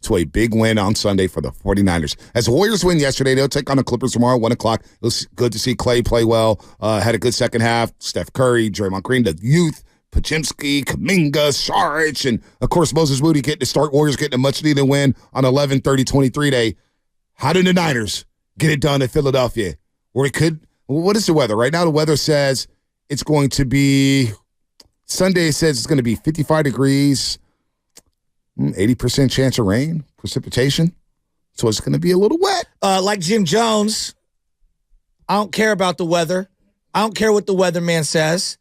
to a big win on Sunday for the 49ers. As the Warriors win yesterday, they'll take on the Clippers tomorrow, 1 o'clock. It was good to see Clay play well. Had a good second half. Steph Curry, Draymond Green, the youth, Pachimski, Kuminga, Saric, and, of course, Moses Moody getting to start. Warriors getting a much-needed win on 11-30-23 day. How did the Niners get it done in Philadelphia? Where it could – what is the weather? Right now the weather says it's going to be – Sunday says it's going to be 55 degrees, 80% chance of rain, precipitation. So it's going to be a little wet. Like Jim Jones, I don't care about the weather. I don't care what the weatherman says.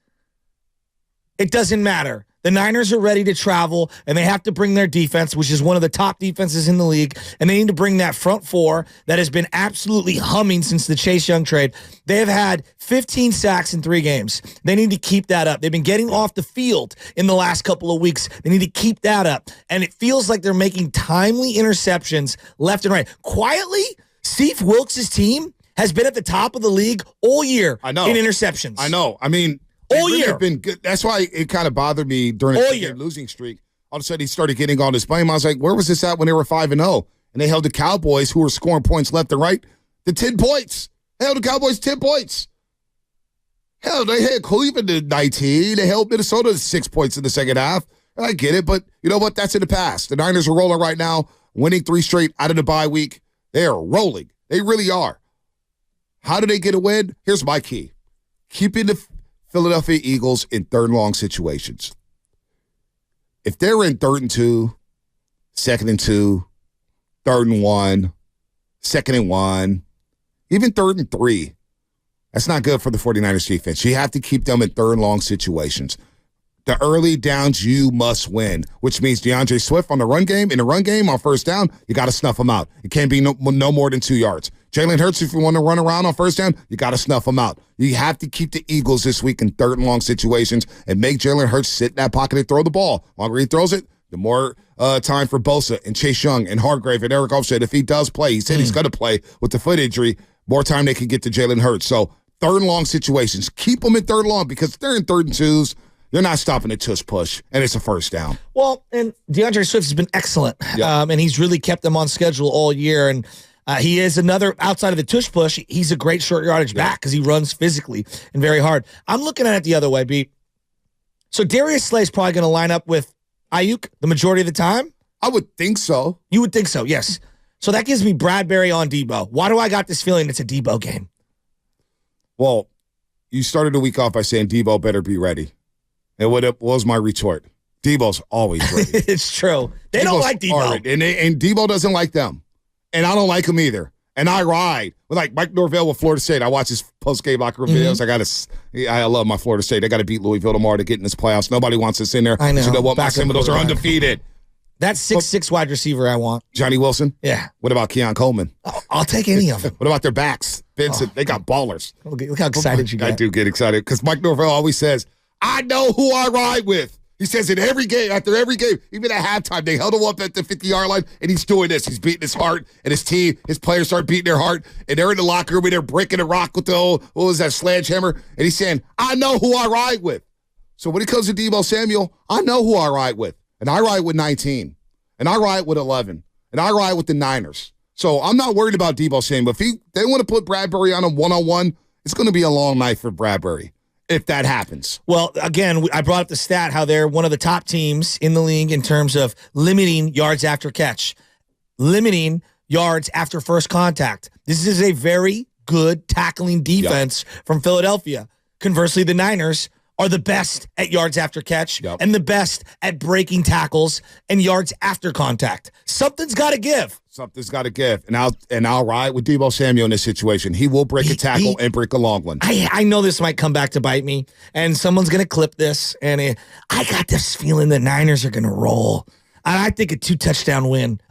It doesn't matter. The Niners are ready to travel, and they have to bring their defense, which is one of the top defenses in the league, and they need to bring that front four that has been absolutely humming since the Chase Young trade. They have had 15 sacks in 3 games. They need to keep that up. They've been getting off the field in the last couple of weeks. They need to keep that up, and it feels like they're making timely interceptions left and right. Quietly, Steve Wilks' team has been at the top of the league all year in interceptions. I know. I mean, all year have been good. That's why it kind of bothered me during the losing streak. All of a sudden, he started getting all this blame. I was like, where was this at when they were 5-0? And they held the Cowboys, who were scoring points left and right, to 10 points. They held the Cowboys 10 points. Hell, they had Cleveland to 19. They held Minnesota to 6 points in the second half. I get it, but you know what? That's in the past. The Niners are rolling right now, winning 3 straight out of the bye week. They are rolling. They really are. How do they get a win? Here's my key. Keeping the Philadelphia Eagles in third and long situations. If they're in 3rd and 2, 2nd and 2, 3rd and 1, 2nd and 1, even 3rd and 3, that's not good for the 49ers defense. You have to keep them in third and long situations. The early downs, you must win, which means DeAndre Swift on the run game. In the run game on first down, you got to snuff them out. It can't be no more than 2 yards. Jalen Hurts, if you want to run around on first down, you got to snuff them out. You have to keep the Eagles this week in third and long situations and make Jalen Hurts sit in that pocket and throw the ball. The longer he throws it, the more time for Bosa and Chase Young and Hargrave and Eric Armstead. If he does play, he said he's going to play with the foot injury, more time they can get to Jalen Hurts. So third and long situations, keep them in third and long because if they're in 3rd and 2s, you're not stopping a tush push, and it's a first down. Well, and DeAndre Swift has been excellent, and he's really kept them on schedule all year. And he is another, outside of the tush push, he's a great short yardage back because he runs physically and very hard. I'm looking at it the other way, B. So Darius Slay's probably going to line up with Ayuk the majority of the time? I would think so. You would think so, yes. So that gives me Bradbury on Debo. Why do I got this feeling it's a Debo game? Well, you started the week off by saying Debo better be ready. And what was my retort? Debo's always ready. It's true. They don't like Debo. And Debo doesn't like them. And I don't like him either. And I ride. Like Mike Norvell with Florida State. I watch his post-game locker room videos. I love my Florida State. They got to beat Louisville tomorrow to get in this playoffs. Nobody wants us in there. I know. You know what? My Seminoles are undefeated. That's 6'6" wide receiver I want. Johnny Wilson? Yeah. What about Keon Coleman? I'll take any of them. What about their backs? Vincent, they got ballers. Look how excited you get. I do get excited because Mike Norvell always says, I know who I ride with. He says it every game, after every game, even at halftime, they held him up at the 50-yard line, and he's doing this. He's beating his heart, and his team, his players start beating their heart, and they're in the locker room, and they're breaking a rock with the old, what was that, sledgehammer? And he's saying, I know who I ride with. So when it comes to Deebo Samuel, I know who I ride with. And I ride with 19. And I ride with 11. And I ride with the Niners. So I'm not worried about Deebo Samuel. If they want to put Bradbury on him one-on-one, it's going to be a long night for Bradbury. If that happens. Well, again, I brought up the stat how they're one of the top teams in the league in terms of limiting yards after catch, limiting yards after first contact. This is a very good tackling defense from Philadelphia. Conversely, the Niners are the best at yards after catch and the best at breaking tackles and yards after contact. Something's got to give. Something's got to give. And I'll ride with Deebo Samuel in this situation. He will break a tackle and break a long one. I know this might come back to bite me, and someone's going to clip this, and I got this feeling the Niners are going to roll. I think a 2-touchdown win.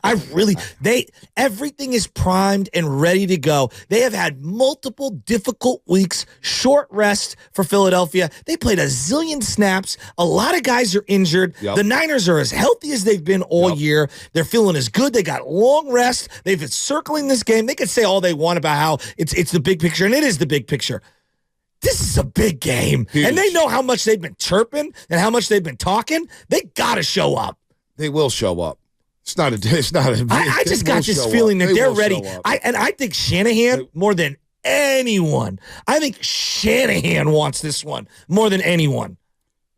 Everything is primed and ready to go. They have had multiple difficult weeks, short rest for Philadelphia. They played a zillion snaps. A lot of guys are injured. The Niners are as healthy as they've been all year. They're feeling as good. They got long rest. They've been circling this game. They could say all they want about how it's the big picture, and it is the big picture. This is a big game. Huge. And they know how much they've been chirping and how much they've been talking. They got to show up. They will show up. It's not a. I just got this feeling that they're ready. I think Shanahan more than anyone. I think Shanahan wants this one more than anyone.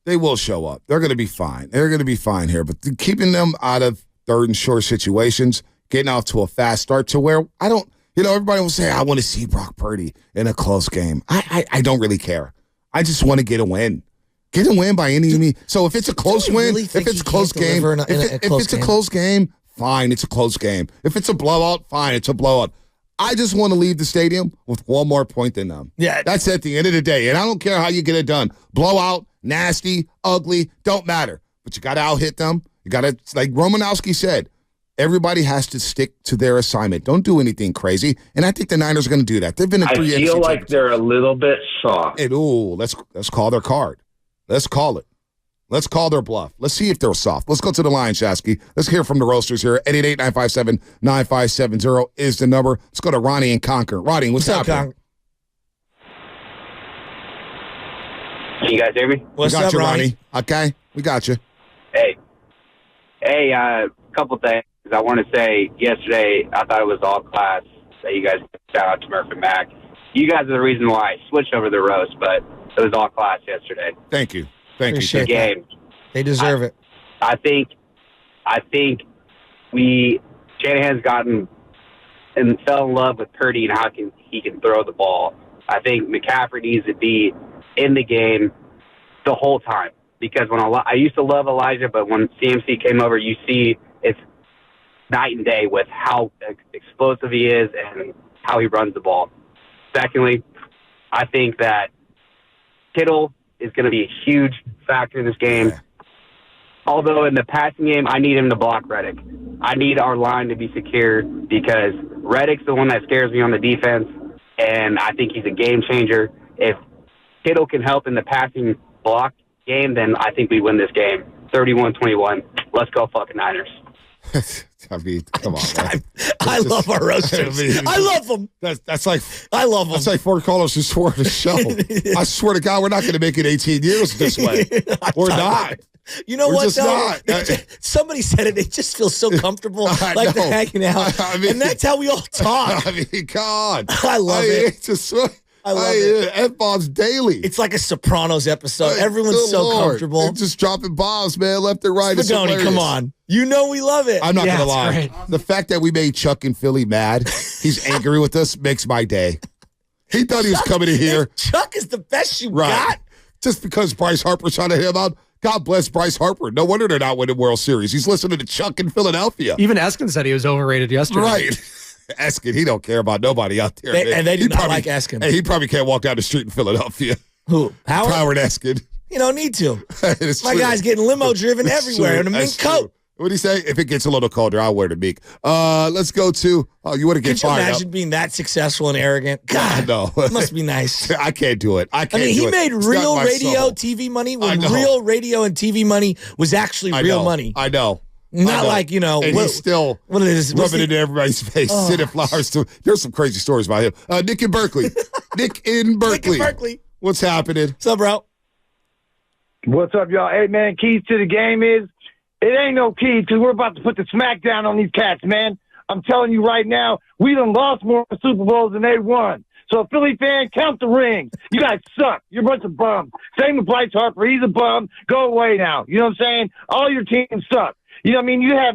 They will show up. They're going to be fine. They're going to be fine here. But keeping them out of third and short situations, getting off to a fast start to where I don't. Everybody will say I want to see Brock Purdy in a close game. I don't really care. I just want to get a win. Get a win by any means. So if it's a close win, if it's a close game, if it's a close game, fine, it's a close game. If it's a blowout, fine, it's a blowout. I just want to leave the stadium with one more point than them. Yeah. That's at the end of the day. And I don't care how you get it done. Blowout, nasty, ugly, don't matter. But you got to out-hit them. You got to, like Romanowski said, everybody has to stick to their assignment. Don't do anything crazy. And I think the Niners are going to do that. They've been in 3 I feel like they're a little bit soft. Let's call their card. Let's call it. Let's call their bluff. Let's see if they're soft. Let's go to the line, Shasky. Let's hear from the Roasters here. 888-957-9570 is the number. Let's go to Ronnie and Conquer. Ronnie, what's happening? Can you guys hear me? What's up, you, Ronnie? Okay, we got you. Hey, couple things. I want to say yesterday I thought it was all class that you guys shout out to Murph and Mac. You guys are the reason why I switched over to the roast, but it was all class yesterday. Thank you. Appreciate you. Game. They deserve it. I think Shanahan's gotten and fell in love with Purdy and how he can throw the ball. I think McCaffrey needs to be in the game the whole time because I used to love Elijah, but when CMC came over, you see it's night and day with how explosive he is and how he runs the ball. Secondly, I think that Kittle is going to be a huge factor in this game. Yeah. Although in the passing game, I need him to block Reddick. I need our line to be secure because Reddick's the one that scares me on the defense, and I think he's a game changer. If Kittle can help in the passing block game, then I think we win this game. 31-21. Let's go fucking Niners. I mean, come on, man. I love our roasters. I love them. That's like I love them. That's like four callers who swore to the show. I swear to God, we're not going to make it 18 years this way. We're not. You know what, though? Not. Somebody said it. They just feel so comfortable, like they're hanging out. I mean, and that's how we all talk. I mean, God. I love it. I love it. F-bombs daily. It's like a Sopranos episode. Everyone's so comfortable. They're just dropping bombs, man, left and right. Spagoni, come on. You know we love it. I'm not going to lie. Great. The fact that we made Chuck and Philly mad, he's angry with us, makes my day. He thought he was coming in here. Chuck is the best you got. Just because Bryce Harper's trying to hit him out. God bless Bryce Harper. No wonder they're not winning World Series. He's listening to Chuck in Philadelphia. Even Eskin said he was overrated yesterday. Right. Eskin, he don't care about nobody out there. And they do not like Eskin. Hey, he probabably can't walk down the street in Philadelphia. Who? Howard Eskin. You don't need to. My guy's getting limo driven everywhere in a mink coat. What do you say? If it gets a little colder, I'll wear the meek. Let's go to. Oh, you want to get fired? Could you imagine being that successful and arrogant? God, no. It must be nice. I can't do it. I mean, he made real radio, TV money when real radio and TV money was actually real money. I know. Not like, And he's still rubbing it in everybody's face, sending flowers to. There's some crazy stories about him. Nick in Berkeley. Nick in Berkeley. What's happening? What's up, bro? What's up, y'all? Hey, man, keys to the game is it ain't no keys because we're about to put the smack down on these cats, man. I'm telling you right now, we done lost more Super Bowls than they won. So, Philly fan, count the rings. You guys suck. You're a bunch of bums. Same with Bryce Harper. He's a bum. Go away now. You know what I'm saying? All your teams suck. You know what I mean? You have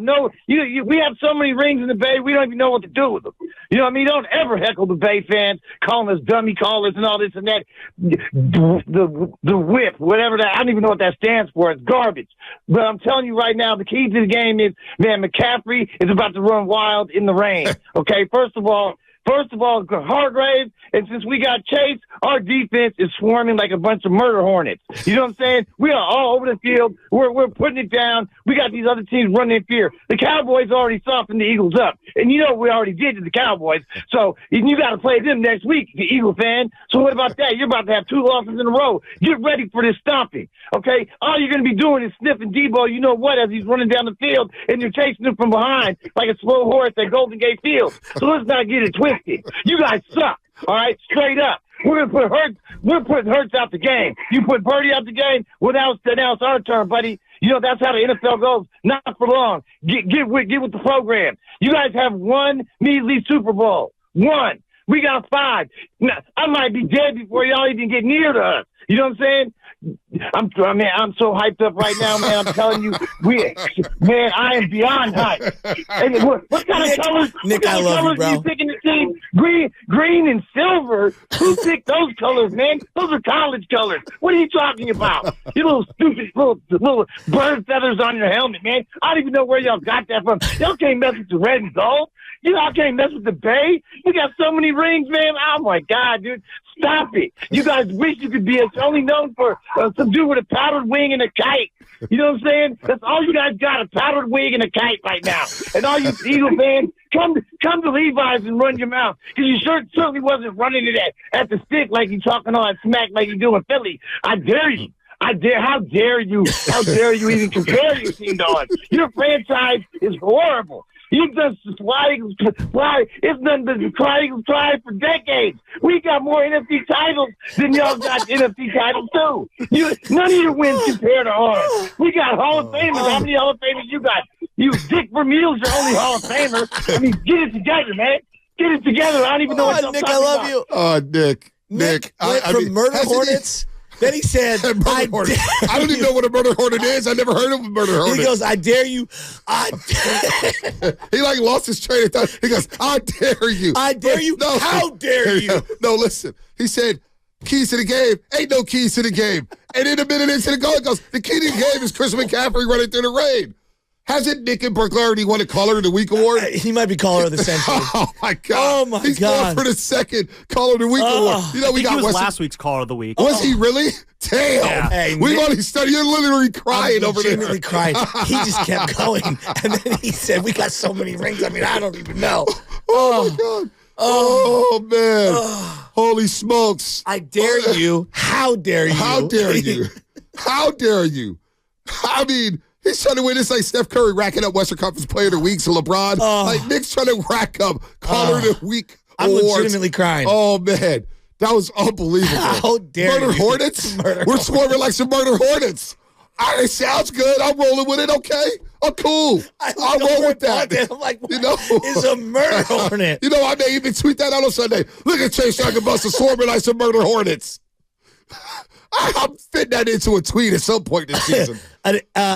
we have so many rings in the Bay, we don't even know what to do with them. You know what I mean? Don't ever heckle the Bay fans, calling us dummy callers and all this and that. The whip, whatever that, I don't even know what that stands for. It's garbage. But I'm telling you right now, the key to the game is, man, McCaffrey is about to run wild in the rain. Okay, First of all, Hargrave, and since we got Chase, our defense is swarming like a bunch of murder hornets. You know what I'm saying? We are all over the field. We're putting it down. We got these other teams running in fear. The Cowboys already softened the Eagles up. And you know what we already did to the Cowboys. So you got to play them next week, the Eagle fan. So what about that? You're about to have 2 losses in a row. Get ready for this stomping, okay? All you're going to be doing is sniffing Debo, you know what, as he's running down the field, and you're chasing him from behind like a slow horse at Golden Gate Field. So let's not get it twisted. You guys suck, all right? Straight up. We're putting Hurts out the game. You put Purdy out the game, well, now it's our turn, buddy. You know, that's how the NFL goes. Not for long. Get with the program. You guys have one measly Super Bowl. One. We got 5. Now, I might be dead before y'all even get near to us. You know what I'm saying? I'm so hyped up right now, man. I'm telling you, man, I am beyond hyped. And what kind of colors? Nick, I love you, bro. You picking the team? Green and silver. Who picked those colors, man? Those are college colors. What are you talking about? You little stupid little bird feathers on your helmet, man. I don't even know where y'all got that from. Y'all can't mess with the red and gold. You know, I can't mess with the Bay. You got so many rings, man. Oh, my God, dude. Stop it. You guys wish you could be only known for some dude with a powdered wing and a kite. You know what I'm saying? That's all you guys got, a powdered wing and a kite right now. And all you Eagle fans, come to Levi's and run your mouth. Because you certainly wasn't running it at the stick like you talking all that smack like you do in Philly. I dare you. How dare you? How dare you even compare your team to us? Your franchise is horrible. You've done fly. It's done the cry for decades. We got more NFC titles than y'all got NFC titles too. None of your wins compare to ours. We got Hall of Famers. How many Hall of Famers you got? You Dick Vermeil's your only Hall of Famer. I mean, get it together, man. Get it together. I don't even know what you're Nick, talking I love about. you. Oh, Nick. From Murder Hornets. Then he said, I don't even know what a murder hornet is. I never heard of a murder hornet. He goes, I dare you. He like lost his train of thought. He goes, I dare you. I dare you. No, how dare you? No, listen. He said, keys to the game. Ain't no keys to the game. And in a minute into the goal, he goes, the key to the game is Chris McCaffrey running through the rain. Hasn't Nick and Berkeley already won a Caller of the Week award? He might be Caller of the Century. Oh, my God. He's going for the second Caller of the Week award. You know, he was last week's Caller of the Week. Was he really? Damn. Yeah. Hey, we already studied. You're literally crying over there. Legitimately crying. He just kept going. And then he said, we got so many rings. I mean, I don't even know. Oh, my God. Oh, man. Holy smokes. I dare you. How dare you? How dare you? How dare you? I mean, he's trying to win this like Steph Curry racking up Western Conference Player of the Week to LeBron. Like Nick's trying to rack up Caller of the Week I'm awards. legitimately crying. Oh, man. That was unbelievable. How dare Murder you? Hornets? Murder We're scoring like some Murder Hornets. All right, it sounds good. I'm rolling with it, okay? I'm cool. I'll roll with that. I'm like, what is a Murder Hornet? You know, I may even tweet that out on Sunday. Look at Chase Young and Buster swarming like some Murder Hornets. I'm fitting that into a tweet at some point this season.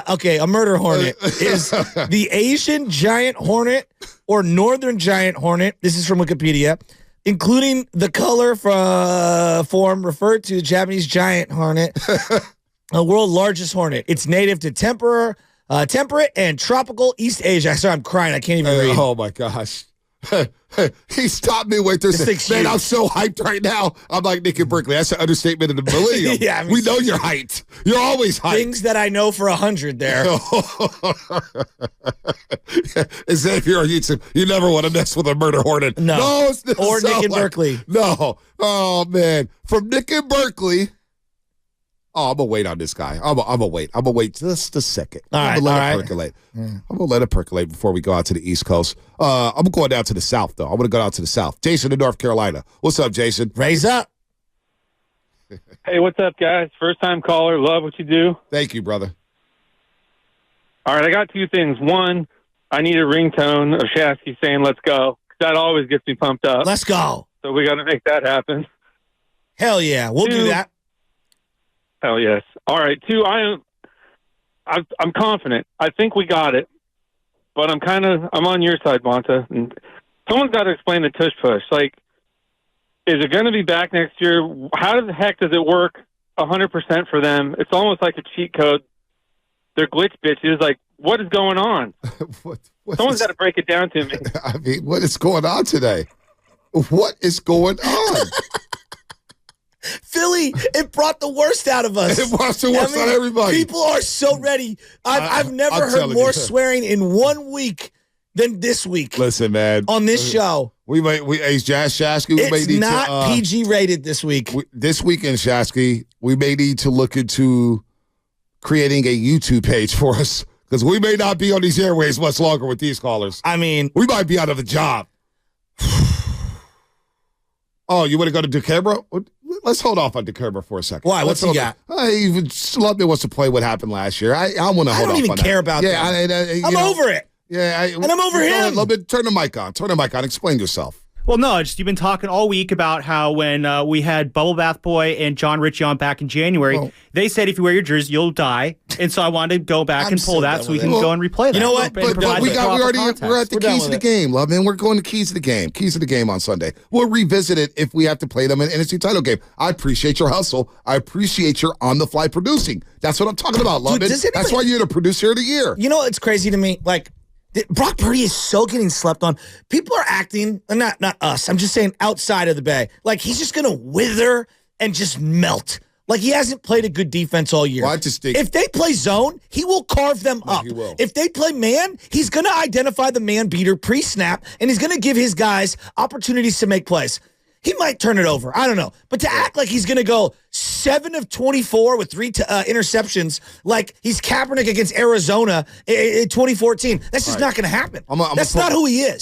Okay, a Murder Hornet is the Asian giant hornet or northern giant hornet. This is from Wikipedia, including the color form referred to the Japanese giant hornet, the world's largest hornet. It's native to temperate and tropical East Asia. Sorry, I'm crying. I can't even read. Oh, my gosh. He stopped me way through. Man, I'm so hyped right now. I'm like Nick and Berkeley. That's an understatement of the millennium. Yeah, I mean, we know you're hyped. You're always hyped. Things that I know for 100 there. Xavier on YouTube, you never want to mess with a Murder Hornet. No. Or Nick and Berkeley. No. Oh, man. From Nick and Berkeley. Oh, I'm going to wait on this guy. I'm going to wait. I'm going to wait just a second. I'm going to let it percolate. I'm going to let it percolate before we go out to the East Coast. I'm going down to the South, though. I'm going to go out to the South. Jason in North Carolina. What's up, Jason? Raise up. Hey, what's up, guys? First-time caller. Love what you do. Thank you, brother. All right, I got 2 things. One, I need a ringtone of Shasky saying, let's go. That always gets me pumped up. Let's go. So we got to make that happen. Hell yeah. We'll do that. Hell yes. All right. 2, I'm confident. I think we got it, but I'm on your side, Bonta. And someone's got to explain the tush push. Like, is it going to be back next year? How the heck does it work 100% for them? It's almost like a cheat code. They're glitch bitches. Like, what is going on? Someone's got to break it down to me. I mean, what is going on today? What is going on? Philly, it brought the worst out of us. It brought the worst out of everybody. People are so ready. I've never heard more swearing in 1 week than this week. Listen, man. On this show. Shasky, it's not PG rated this week. This week in Shasky, we may need to look into creating a YouTube page for us because we may not be on these airways much longer with these callers. I mean. We might be out of a job. Oh, you want to go to Duquesne? let's hold off on DeKerber for a second. Why? What's he got? Lubman wants to play what happened last year. I want to hold off on that. I don't even care about that. I'm over it. Yeah, and I'm over him. Lubman, turn the mic on. Turn the mic on. Explain yourself. Well, no, you've been talking all week about how when we had Bubble Bath Boy and John Ritchie on back in January, they said if you wear your jersey, you'll die. And so I wanted to go back and pull that so we can go and replay that. You know what? But we're at the keys of the game, love, man. We're going to keys of the game. Keys of the game on Sunday. We'll revisit it if we have to play them in an NFC title game. I appreciate your hustle. I appreciate your on-the-fly producing. That's what I'm talking about, love. That's why you're the producer of the year. You know what's crazy to me? Like, Brock Purdy is so getting slept on. People are acting, not us, I'm just saying outside of the Bay, like he's just going to wither and just melt. Like he hasn't played a good defense all year. Well, if they play zone, he will carve them up. He will. If they play man, he's going to identify the man beater pre-snap, and he's going to give his guys opportunities to make plays. He might turn it over. I don't know. But to act like he's going to go 7 of 24 with 3 interceptions like he's Kaepernick against Arizona in 2014, that's just not going to happen. That's not who he is.